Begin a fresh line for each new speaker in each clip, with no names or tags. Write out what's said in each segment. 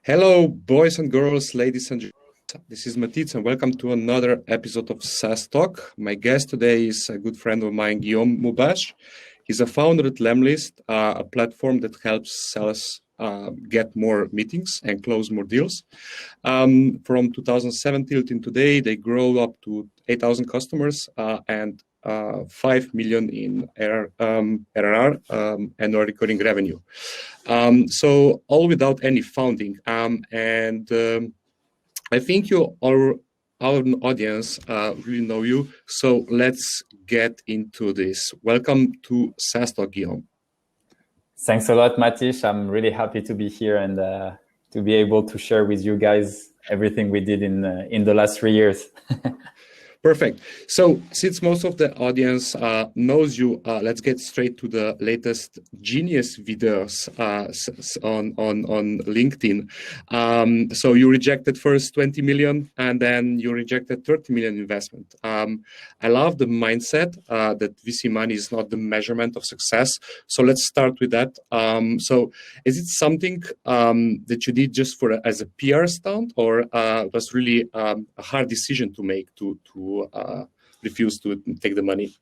Hello, boys and girls, ladies and gentlemen. This is Matic, and welcome to another episode of SaaStock. My guest today is a good friend of mine, Guillaume Moubeche. He's a founder at Lemlist, a platform that helps sellers get more meetings and close more deals. From 2017 till today, they grow up to 8,000 customers and 5 million in ARR, annual recurring revenue. So all without any funding. I think our audience really know you. So let's get into this. Welcome to SaaStock, Guillaume.
Thanks a lot, Matish. I'm really happy to be here and to be able to share with you guys everything we did in the last 3 years.
Perfect. So since most of the audience knows you, let's get straight to the latest genius videos on LinkedIn. So you rejected first 20 million and then you rejected 30 million investment. I love the mindset that VC money is not the measurement of success. So let's start with that. So is it something that you did just as a PR stunt, or was really a hard decision to make to refuse to take the money?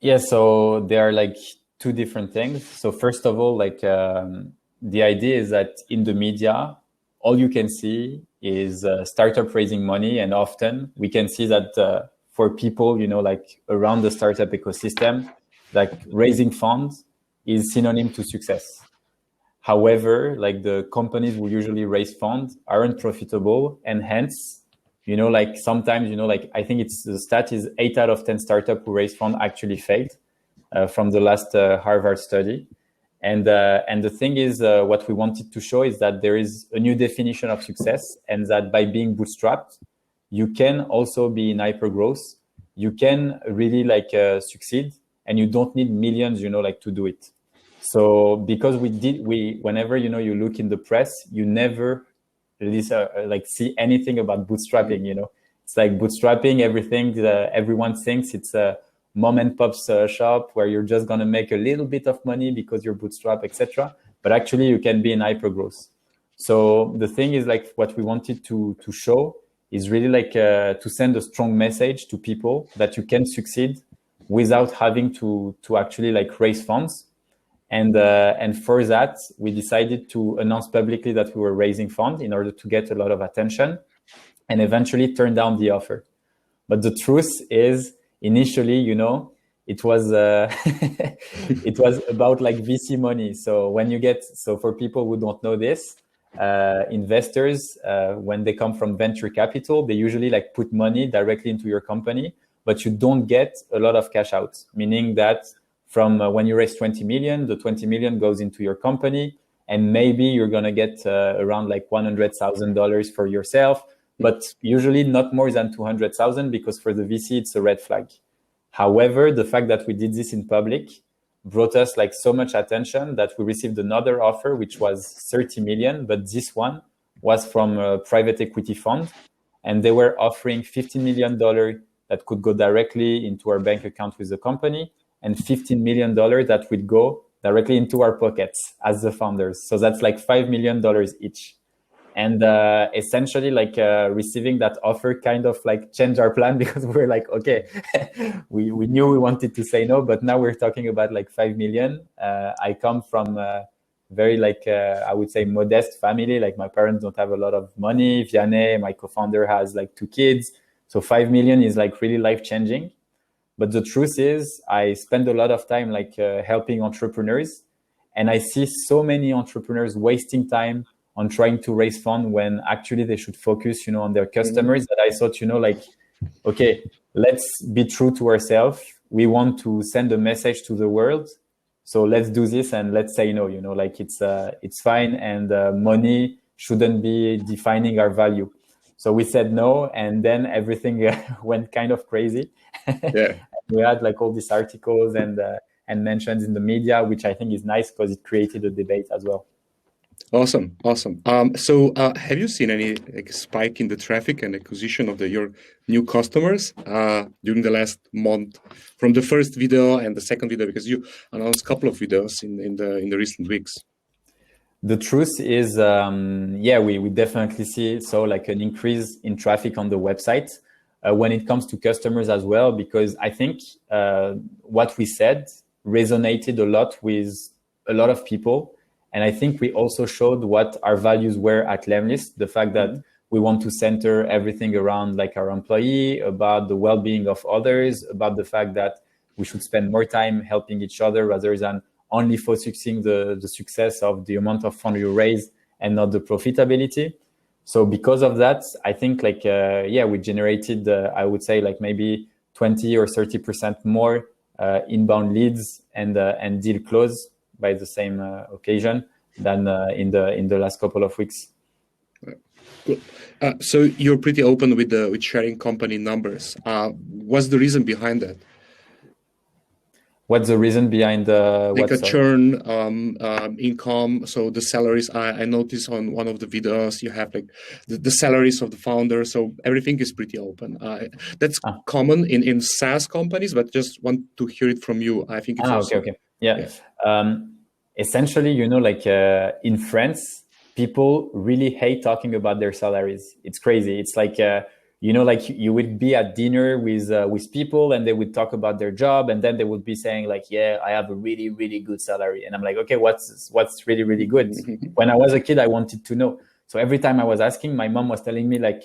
Yeah, so there are like two different things. So first of all, like the idea is that in the media, all you can see is startup raising money, and often we can see that for people, like around the startup ecosystem, like raising funds is synonym to success. However, like the companies who usually raise funds aren't profitable, and hence, like sometimes, like I think the stat is 8 out of 10 startups who raise funds actually failed from the last Harvard study. And the thing is, what we wanted to show is that there is a new definition of success, and that by being bootstrapped, you can also be in hypergrowth. You can really succeed, and you don't need millions, to do it. So because whenever, you look in the press, you never really see anything about bootstrapping. It's like bootstrapping, everyone thinks it's a mom and pop's shop where you're just going to make a little bit of money because you're bootstrap, etc. But actually you can be in hypergrowth. So the thing is, like, what we wanted to show is really to send a strong message to people that you can succeed without having to actually raise funds. And for that, we decided to announce publicly that we were raising funds in order to get a lot of attention, and eventually turn down the offer. But the truth is, initially, it was it was about VC money. So for people who don't know this, investors, when they come from venture capital, they usually put money directly into your company, but you don't get a lot of cash out, meaning that from when you raise 20 million, the 20 million goes into your company, and maybe you're going to get around $100,000 for yourself, but usually not more than 200,000, because for the VC, it's a red flag. However, the fact that we did this in public brought us so much attention that we received another offer, which was 30 million, but this one was from a private equity fund, and they were offering $15 million that could go directly into our bank account with the company, and $15 million that would go directly into our pockets as the founders. So that's $5 million each. And essentially receiving that offer kind of changed our plan, because we're okay, we knew we wanted to say no, but now we're talking about 5 million. I come from a very I would say modest family. My parents don't have a lot of money. Vianney, my co-founder, has 2 kids. So 5 million is really life-changing. But the truth is, I spend a lot of time helping entrepreneurs, and I see so many entrepreneurs wasting time on trying to raise funds when actually they should focus, on their customers. That I thought, okay, let's be true to ourselves. We want to send a message to the world, so let's do this and let's say no. It's fine, and money shouldn't be defining our value. So we said no, and then everything went kind of crazy. Yeah. We had all these articles and mentions in the media, which I think is nice because it created a debate as well.
Awesome. So have you seen any spike in the traffic and acquisition of your new customers during the last month, from the first video and the second video, because you announced a couple of videos in the recent weeks?
The truth is, we definitely see so like an increase in traffic on the website when it comes to customers as well, because I think what we said resonated a lot with a lot of people. And I think we also showed what our values were at Lemlist, the fact that we want to center everything around like our employee, about the well-being of others, about the fact that we should spend more time helping each other rather than only focusing the success of the amount of fund you raise and not the profitability. So because of that, I think like, we generated, I would say like maybe 20 or 30% more inbound leads and deal close by the same occasion than in the last couple of weeks.
Cool. So you're pretty open with sharing company numbers. What's the reason behind that?
What's the reason behind
like a churn, income? So the salaries, I noticed on one of the videos, you have like the salaries of the founder. So everything is pretty open. That's common in SaaS companies, but just want to hear it from you. I think it's also,
okay. Yeah. Essentially, like in France, people really hate talking about their salaries. It's crazy. It's like, like you would be at dinner with people and they would talk about their job, and then they would be saying like, yeah, I have a really, really good salary. And I'm like, okay, what's really, really good? When I was a kid, I wanted to know. So every time I was asking, my mom was telling me like,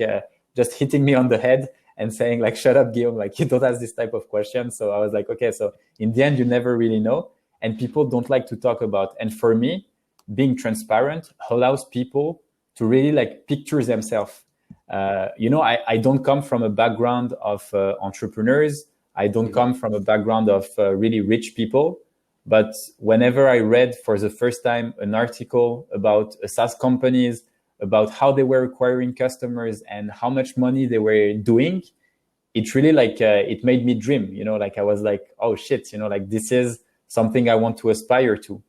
just hitting me on the head and saying like, shut up, Guillaume, like you don't ask this type of questions. So I was like, okay, so in the end, you never really know. And people don't like to talk about. And for me, being transparent allows people to really like picture themselves. I don't come from a background of entrepreneurs. I don't come from a background of really rich people. But whenever I read for the first time an article about SaaS companies, about how they were acquiring customers and how much money they were doing, it really like, it made me dream, like I was like, oh shit, like this is something I want to aspire to.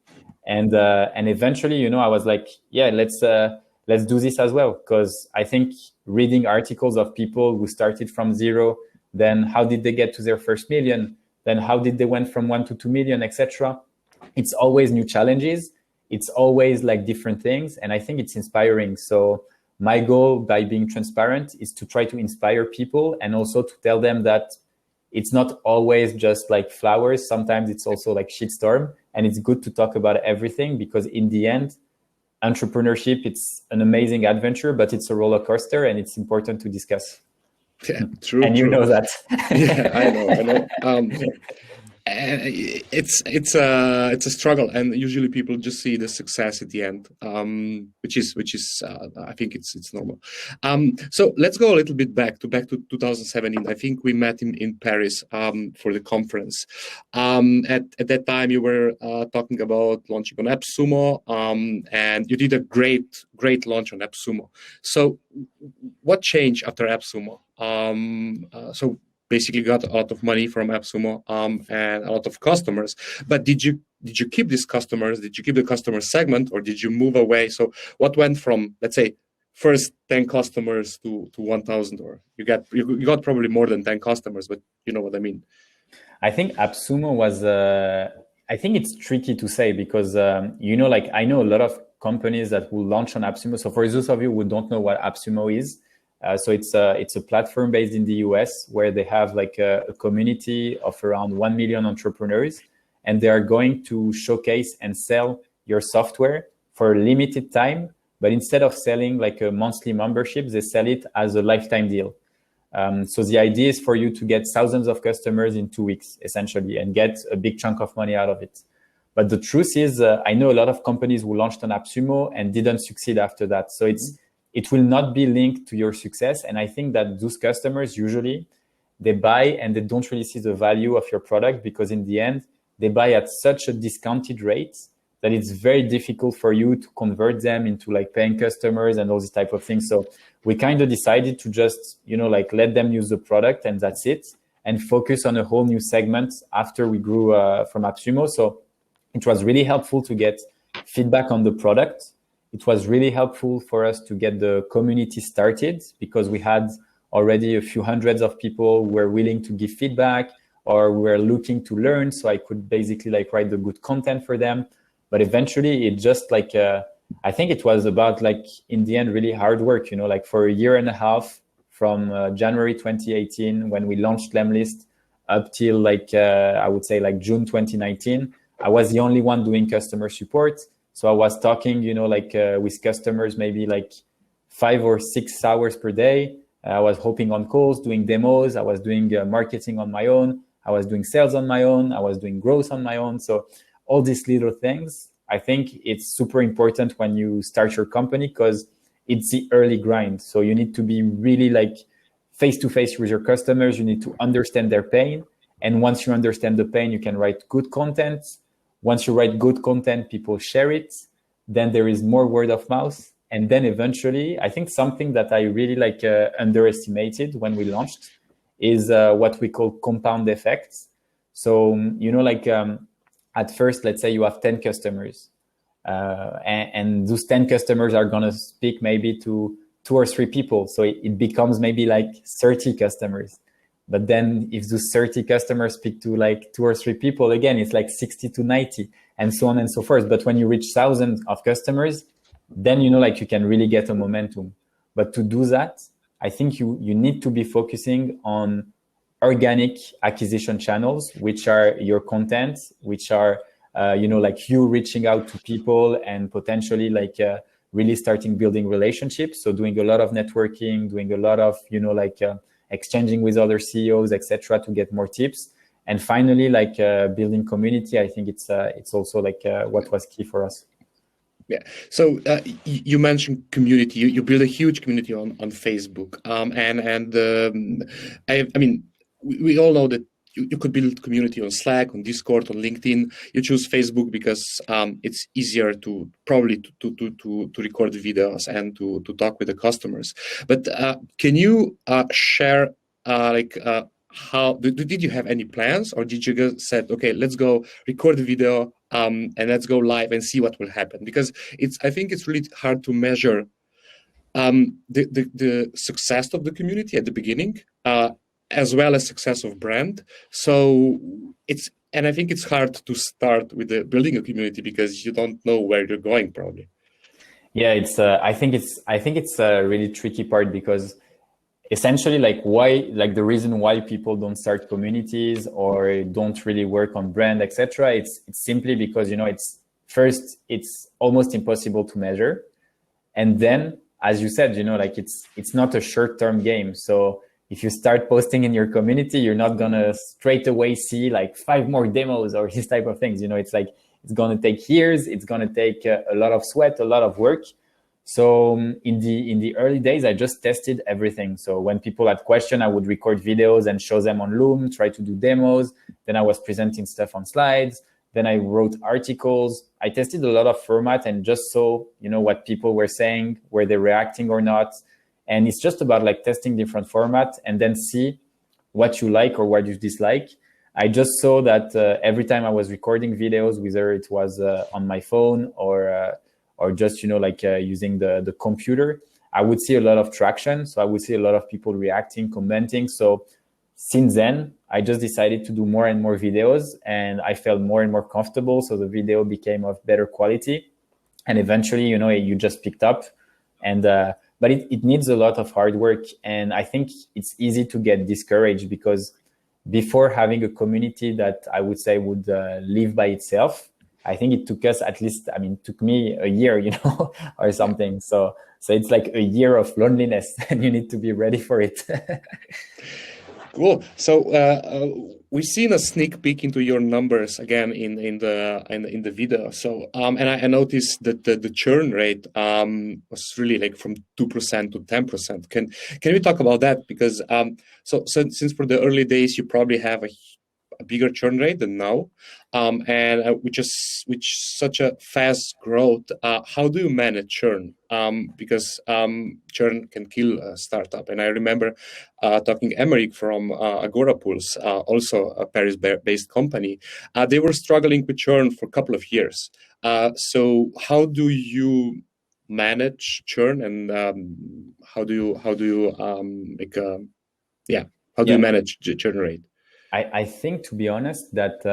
And eventually, I was like, yeah, let's do this as well. Because I think reading articles of people who started from zero, then how did they get to their first million? Then how did they went from 1 to 2 million, etc. It's always new challenges. It's always like different things. And I think it's inspiring. So my goal by being transparent is to try to inspire people and also to tell them that it's not always just like flowers. Sometimes it's also like shitstorm. And it's good to talk about everything, because in the end, entrepreneurship, it's an amazing adventure, but it's a roller coaster and it's important to discuss.
Yeah, true.
And you know that.
Yeah, I know. It's a struggle, and usually people just see the success at the end, which is I think it's normal. So let's go a little bit back to 2017. I think we met in Paris for the conference. At that time, you were talking about launching on AppSumo, and you did a great launch on AppSumo. So what changed after AppSumo? So basically got a lot of money from AppSumo and a lot of customers. But did you keep these customers? Did you keep the customer segment, or did you move away? So what went from, let's say, first 10 customers to 1,000, or you got probably more than 10 customers, but you know what I mean?
I think AppSumo was, I think it's tricky to say because, like I know a lot of companies that will launch on AppSumo. So for those of you who don't know what AppSumo is, so it's a platform based in the US where they have like a community of around 1 million entrepreneurs, and they are going to showcase and sell your software for a limited time. But instead of selling like a monthly membership, they sell it as a lifetime deal. So the idea is for you to get thousands of customers in 2 weeks, essentially, and get a big chunk of money out of it. But the truth is, I know a lot of companies who launched on AppSumo and didn't succeed after that. So it will not be linked to your success. And I think that those customers, usually, they buy and they don't really see the value of your product, because in the end, they buy at such a discounted rate that it's very difficult for you to convert them into like paying customers and all these type of things. So we kind of decided to just, like let them use the product and that's it, and focus on a whole new segment after we grew from AppSumo. So it was really helpful to get feedback on the product. It was really helpful for us to get the community started, because we had already a few hundreds of people who were willing to give feedback or were looking to learn. So I could basically like write the good content for them. But eventually it just like I think it was about like in the end really hard work, like for a year and a half from January 2018 when we launched Lemlist up till like I would say like June 2019. I was the only one doing customer support. So I was talking, like with customers maybe like 5 or 6 hours per day. I was hopping on calls, doing demos. I was doing marketing on my own. I was doing sales on my own. I was doing growth on my own. So all these little things, I think it's super important when you start your company because it's the early grind. So you need to be really like face to face with your customers. You need to understand their pain. And once you understand the pain, you can write good content. Once you write good content, people share it. Then there is more word of mouth. And then eventually, I think something that I really like underestimated when we launched is what we call compound effects. So, at first, let's say you have 10 customers and those 10 customers are going to speak maybe to 2 or 3 people. So it becomes maybe like 30 customers. But then if those 30 customers speak to like 2 or 3 people, again, it's like 60 to 90 and so on and so forth. But when you reach thousands of customers, then, you can really get a momentum. But to do that, I think you need to be focusing on organic acquisition channels, which are your content, which are, like you reaching out to people and potentially like really starting building relationships. So doing a lot of networking, doing a lot of, exchanging with other CEOs, etc., to get more tips. And finally, like building community. I think it's also like what was key for us.
Yeah. So you mentioned community. You build a huge community on Facebook. I mean, we all know that you could build community on Slack, on Discord, on LinkedIn. You choose Facebook because it's easier to probably to record videos and to talk with the customers. But can you share how did you have any plans, or did you just said, okay, let's go record the video and let's go live and see what will happen? Because I think it's really hard to measure the success of the community at the beginning, as well as success of brand. So I think it's hard to start with building a community because you don't know where you're going probably.
Yeah, I think it's a really tricky part because essentially the reason why people don't start communities or don't really work on brand, etc. It's simply because, it's almost impossible to measure. And then, as you said, it's not a short-term game. So if you start posting in your community, you're not going to straight away see like 5 more demos or this type of things. It's like, it's going to take years. It's going to take a lot of sweat, a lot of work. So in the early days, I just tested everything. So when people had questions, I would record videos and show them on Loom, try to do demos. Then I was presenting stuff on slides. Then I wrote articles. I tested a lot of format and just saw, what people were saying, were they reacting or not. And it's just about like testing different formats and then see what you like or what you dislike. I just saw that every time I was recording videos, whether it was on my phone or just, using the computer, I would see a lot of traction. So I would see a lot of people reacting, commenting. So since then, I just decided to do more and more videos and I felt more and more comfortable. So the video became of better quality. And eventually, you just picked up. And but it needs a lot of hard work. And I think it's easy to get discouraged because before having a community that I would say would live by itself, I think it took us it took me a year, or something. So it's like a year of loneliness and you need to be ready for it.
Cool. So we've seen a sneak peek into your numbers again in the video. So and I noticed that the churn rate was really like from 2% to 10%. Can we talk about that? Because so since for the early days you probably have a bigger churn rate than now, and which such a fast growth. How do you manage churn? Because churn can kill a startup. And I remember talking to Emeric from Agora Pools, also a Paris-based company. They were struggling with churn for a couple of years. So how do you manage churn, and how do you manage churn rate?
I think, to be honest, that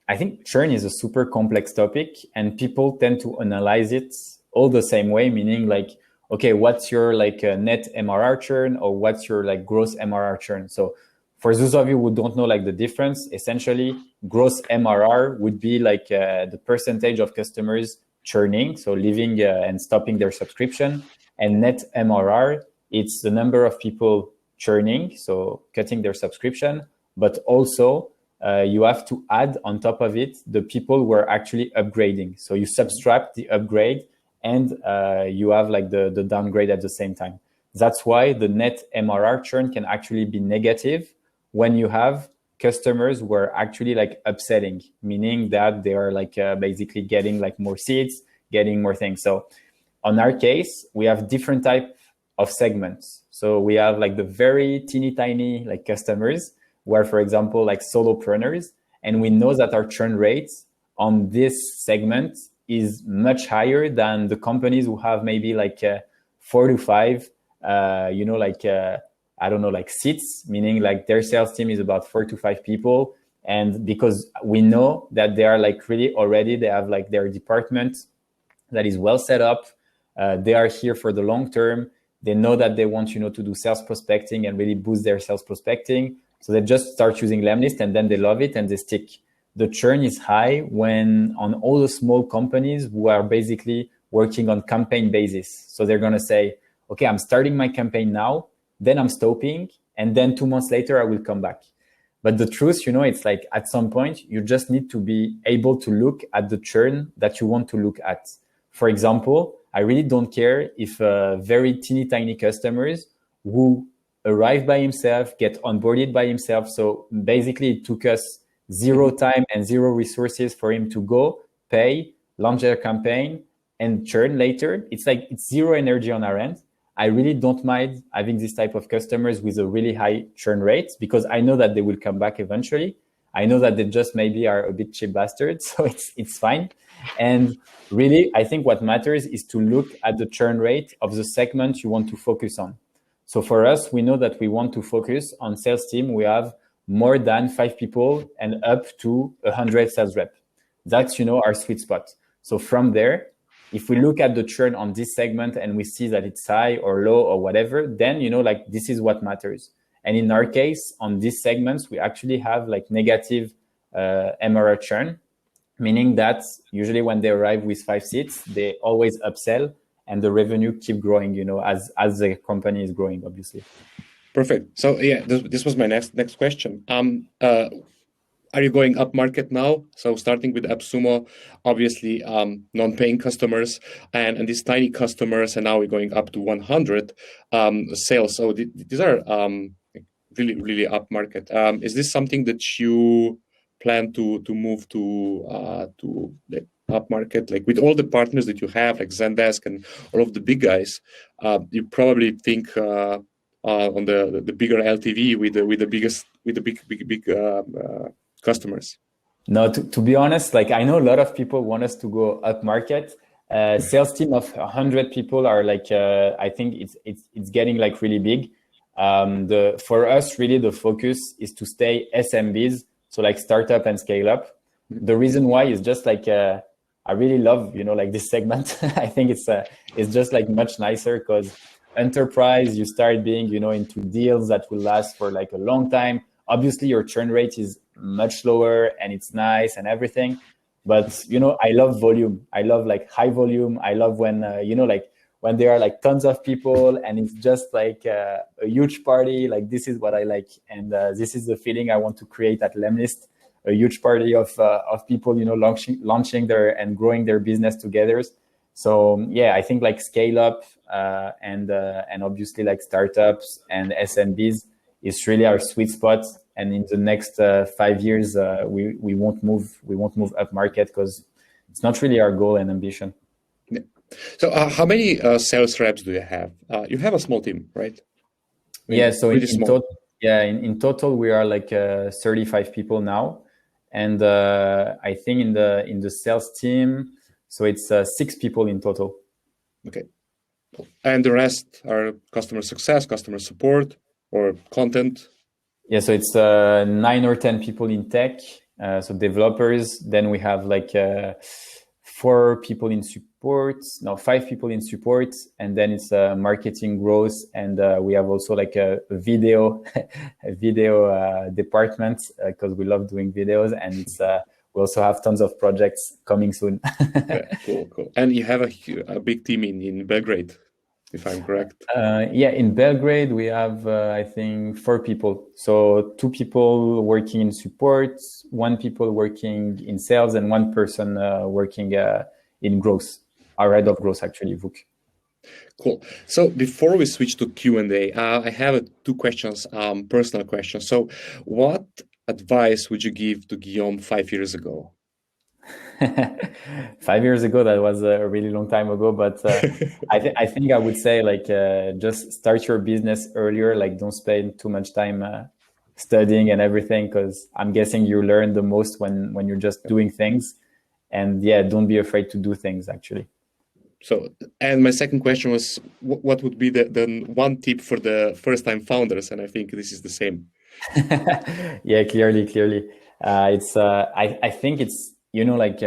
I think churn is a super complex topic, and people tend to analyze it all the same way, meaning like, okay, what's your like net MRR churn, or what's your like gross MRR churn? So for those of you who don't know like the difference, essentially gross MRR would be like the percentage of customers churning, so leaving and stopping their subscription, and net MRR, it's the number of people churning, so cutting their subscription, but also you have to add on top of it the people who are actually upgrading. So you subtract the upgrade and you have like the downgrade at the same time. That's why the net MRR churn can actually be negative when you have customers who are actually like upselling, meaning that they are like basically getting like more seats, getting more things. So on our case, we have different type of segments. So we have like the very teeny tiny like customers where, for example, like solopreneurs, and we know that our churn rates on this segment is much higher than the companies who have maybe like 4 to 5, I don't know, like seats, meaning like their sales team is about 4 to 5 people. And because we know that they are like really already, they have like their department that is well set up. They are here for the long term. They know that they want, to do sales prospecting and really boost their sales prospecting. So they just start using Lemlist and then they love it and they stick. The churn is high when on all the small companies who are basically working on campaign basis. So they're going to say, okay, I'm starting my campaign now, then I'm stopping, and then 2 months later, I will come back. But the truth, it's like at some point, you just need to be able to look at the churn that you want to look at. For example, I really don't care if very teeny tiny customers who arrive by himself, get onboarded by himself. So basically it took us 0 time and 0 resources for him to go, pay, launch their campaign and churn later. It's like, it's 0 energy on our end. I really don't mind having this type of customers with a really high churn rate because I know that they will come back eventually. I know that they just maybe are a bit cheap bastards, so it's fine. And really, I think what matters is to look at the churn rate of the segment you want to focus on. So for us, we know that we want to focus on sales team. We have more than 5 people and up to 100 sales rep. That's, our sweet spot. So from there, if we look at the churn on this segment and we see that it's high or low or whatever, then, this is what matters. And in our case, on these segments, we actually have like negative MRR churn, meaning that usually when they arrive with 5 seats, they always upsell and the revenue keep growing, as the company is growing, obviously.
Perfect. So yeah, this was my next question. Are you going up market now? So starting with AppSumo, obviously non-paying customers and these tiny customers, and now we're going up to 100 sales. So these are really, really up market. Is this something that you plan to move to the up market, like with all the partners that you have, like Zendesk and all of the big guys? You probably think on the bigger LTV with the big customers.
No, to be honest, like I know a lot of people want us to go up market. Sales team of 100 people are like I think it's getting like really big. For us, really the focus is to stay SMBs, so like startup and scale up. The reason why is just like I really love like this segment. I think it's just like much nicer because enterprise, you start being into deals that will last for like a long time. Obviously, your churn rate is much lower and it's nice and everything. But, I love volume. I love like high volume. I love when, like when there are like tons of people and it's just like a huge party. Like this is what I like. And this is the feeling I want to create at Lemlist, a huge party of people, launching their and growing their business together. So yeah, I think like scale up and obviously like startups and SMBs is really our sweet spot. And in the next 5 years, we won't move up market because it's not really our goal and ambition.
Yeah. So how many sales reps do you have? You have a small team, right?
Yeah. So in total, we are like 35 people now, and I think in the sales team, so it's 6 people in total.
Okay. And the rest are customer success, customer support, or content?
Yeah, so it's 9 or 10 people in tech, So developers. Then we have like 5 people in support, and then it's marketing growth, and we have also like a video department because we love doing videos, and it's we also have tons of projects coming soon.
Yeah, cool. And you have a big team in Belgrade, if I'm correct.
Yeah, in Belgrade we have I think 4 people. So 2 people working in support, 1 people working in sales, and 1 person working in growth. Our head of growth actually, Vuk.
Cool. So before we switch to Q&A, I have 2 questions, personal questions. So what advice would you give to Guillaume 5 years ago?
5 years ago, that was a really long time ago, but I think I would say like just start your business earlier. Like don't spend too much time studying and everything, because I'm guessing you learn the most when you're just doing things. And yeah, don't be afraid to do things actually.
So, and my second question was, what would be the one tip for the first-time founders? And I think this is the same.
Yeah, clearly. It's I think it's, you know, like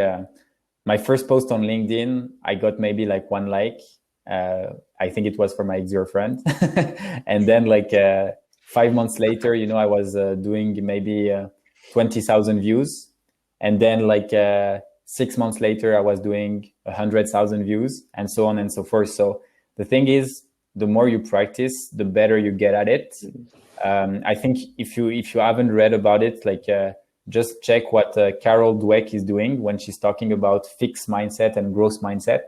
my first post on LinkedIn, I got maybe like 1 like. I think it was for my ex-girlfriend. And then like 5 months later, you know, I was doing maybe 20,000 views. And then like 6 months later, I was doing 100,000 views, and so on and so forth. So the thing is, the more you practice, the better you get at it. I think if you haven't read about it, like just check what Carol Dweck is doing when she's talking about fixed mindset and growth mindset.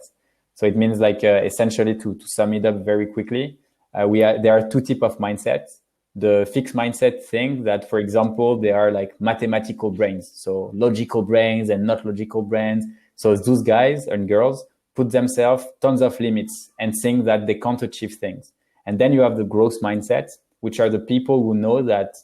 So it means like essentially to sum it up very quickly, there are 2 types of mindsets. The fixed mindset thing that, for example, they are like mathematical brains, so logical brains and not logical brains. So those guys and girls put themselves tons of limits and think that they can't achieve things. And then you have the growth mindset, which are the people who know that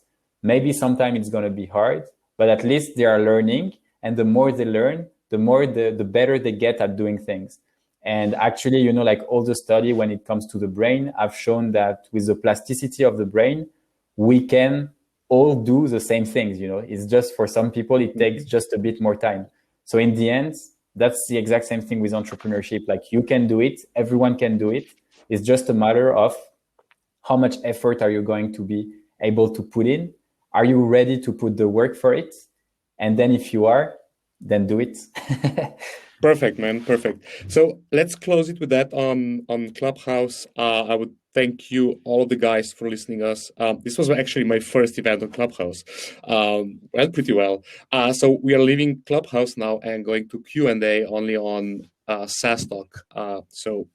maybe sometime it's going to be hard, but at least they are learning. And the more they learn, the more the better they get at doing things. And actually, you know, like all the study when it comes to the brain, I've shown that with the plasticity of the brain, we can all do the same things, you know. It's just for some people, it takes just a bit more time. So in the end, that's the exact same thing with entrepreneurship. Like you can do it, everyone can do it. It's just a matter of how much effort are you going to be able to put in? Are you ready to put the work for it? And then if you are, then do it.
Perfect, man. Perfect. So let's close it with that on Clubhouse. I would thank you, all of the guys, for listening us. This was actually my first event on Clubhouse. Went pretty well. So we are leaving Clubhouse now and going to Q&A only on SaaStock. So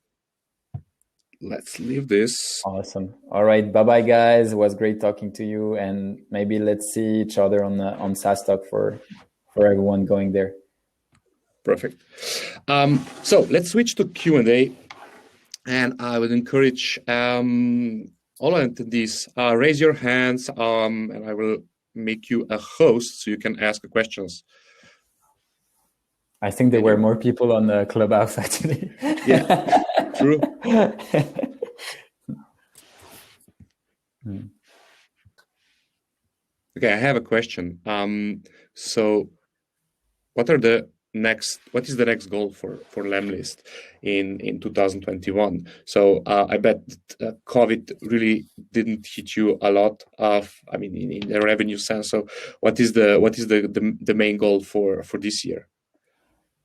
let's leave this.
Awesome. All right. Bye-bye, guys. It was great talking to you. And maybe let's see each other on SaaStock for everyone going there.
Perfect. So let's switch to Q&A, and I would encourage all attendees, raise your hands, and I will make you a host so you can ask questions.
I think there were more people on the Clubhouse actually.
Yeah, true. Okay, I have a question. So what is the next goal for Lemlist in 2021? So I bet COVID really didn't hit you a lot in the revenue sense. So what is the main goal for this year?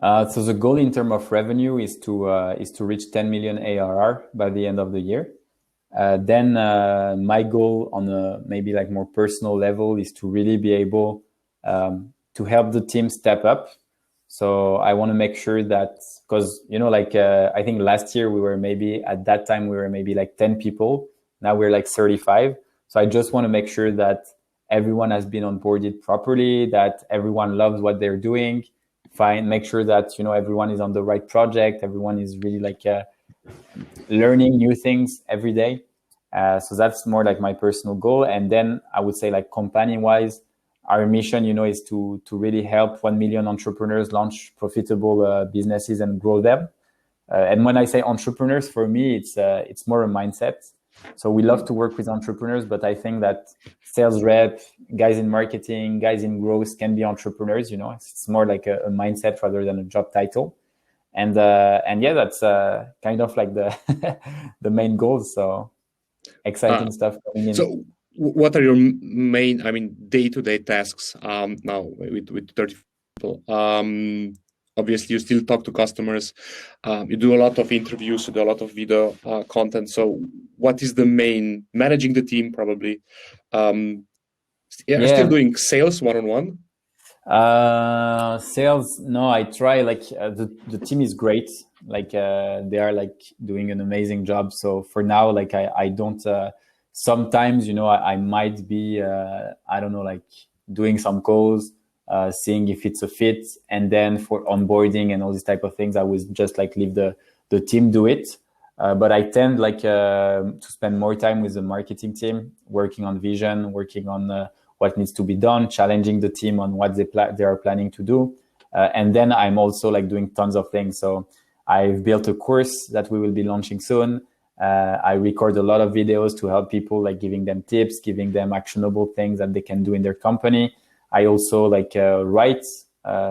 So the goal in terms of revenue is to reach 10 million ARR by the end of the year. Then my goal on a maybe like more personal level is to really be able to help the team step up. So I want to make sure that, because, you know, like I think last year we were maybe like 10 people. Now we're like 35. So I just want to make sure that everyone has been onboarded properly, that everyone loves what they're doing. Make sure that, you know, everyone is on the right project. Everyone is really like learning new things every day. So that's more like my personal goal. And then I would say like company wise, our mission, you know, is to really help 1 million entrepreneurs launch profitable businesses and grow them. And when I say entrepreneurs, for me, it's more a mindset. So we love to work with entrepreneurs, but I think that sales rep, guys in marketing, guys in growth can be entrepreneurs. It's more like a mindset rather than a job title. And yeah, that's kind of like the the main goals. So exciting stuff coming in.
So what are your main, day-to-day tasks now with 30 people? Obviously, you still talk to customers. You do a lot of interviews, you do a lot of video content. So what is the main, managing the team probably? Still doing sales one-on-one?
Sales, no, I try. Like the team is great. Like they are like doing an amazing job. So for now, like I don't. Sometimes I might be I don't know, like doing some calls, seeing if it's a fit, and then for onboarding and all these type of things, I would just like leave the team do it. But I tend like to spend more time with the marketing team, working on vision, working on what needs to be done, challenging the team on what they are planning to do. And then I'm also like doing tons of things. So I've built a course that we will be launching soon. I record a lot of videos to help people, like giving them tips, giving them actionable things that they can do in their company. I also like write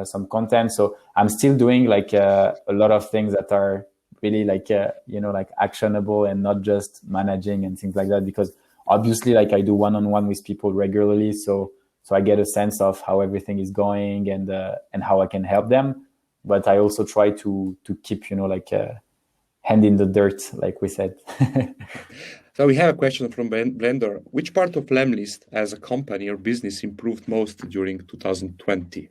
some content. So I'm still doing like a lot of things that are really like, like actionable and not just managing and things like that, because obviously like I do one-on-one with people regularly. So I get a sense of how everything is going and how I can help them. But I also try to keep, like hand in the dirt, like we said.
So we have a question from Blender. Which part of Lemlist as a company or business improved most during 2020?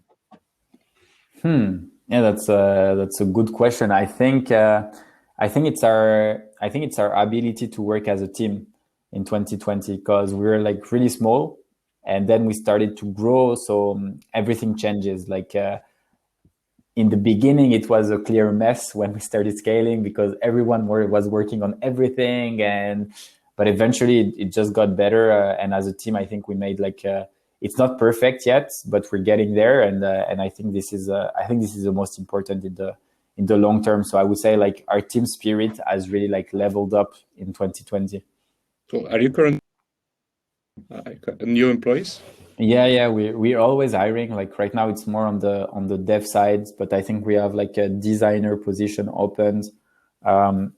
Yeah, that's a good question. I think it's our ability to work as a team in 2020, because we were like really small, and then we started to grow. So everything changes. Like in the beginning, it was a clear mess when we started scaling, because everyone was working on everything, but eventually it just got better. And as a team, I think we made like it's not perfect yet, but we're getting there. And I think this is the most important in the long term. So I would say like our team spirit has really like leveled up in 2020.
So are you currently new employees?
Yeah, we're always hiring. Like right now, it's more on the dev side, but I think we have like a designer position opened.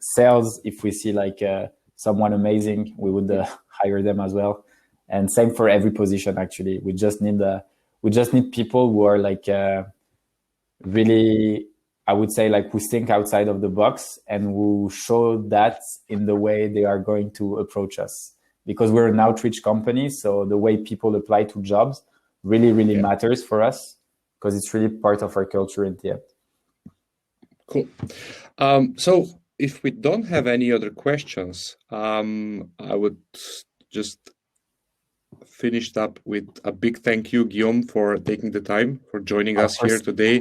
Sales, if we see like someone amazing, we would hire them as well. And same for every position. Actually, we just need people who are like really, I would say, like who think outside of the box and who show that in the way they are going to approach us. Because we're an outreach company, so the way people apply to jobs really matters for us, because it's really part of our culture in the end.
Cool. So if we don't have any other questions, I would just finish up with a big thank you, Guillaume, for taking the time, for joining us here today.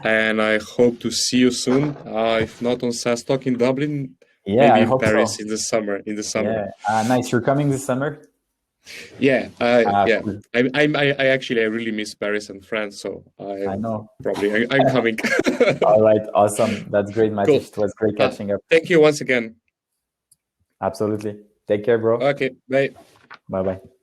And I hope to see you soon, if not on SaaStock in Dublin.
Yeah,
maybe
I
in
hope
Paris
so.
in the summer.
Yeah, nice. You're coming this summer?
Yeah, yeah.
Cool.
I really miss Paris and France, so
I know.
I'm coming.
All right, awesome. That's great, Matic.
Cool.
It was great catching up.
Thank you once again.
Absolutely. Take care, bro.
Okay, bye.
Bye-bye.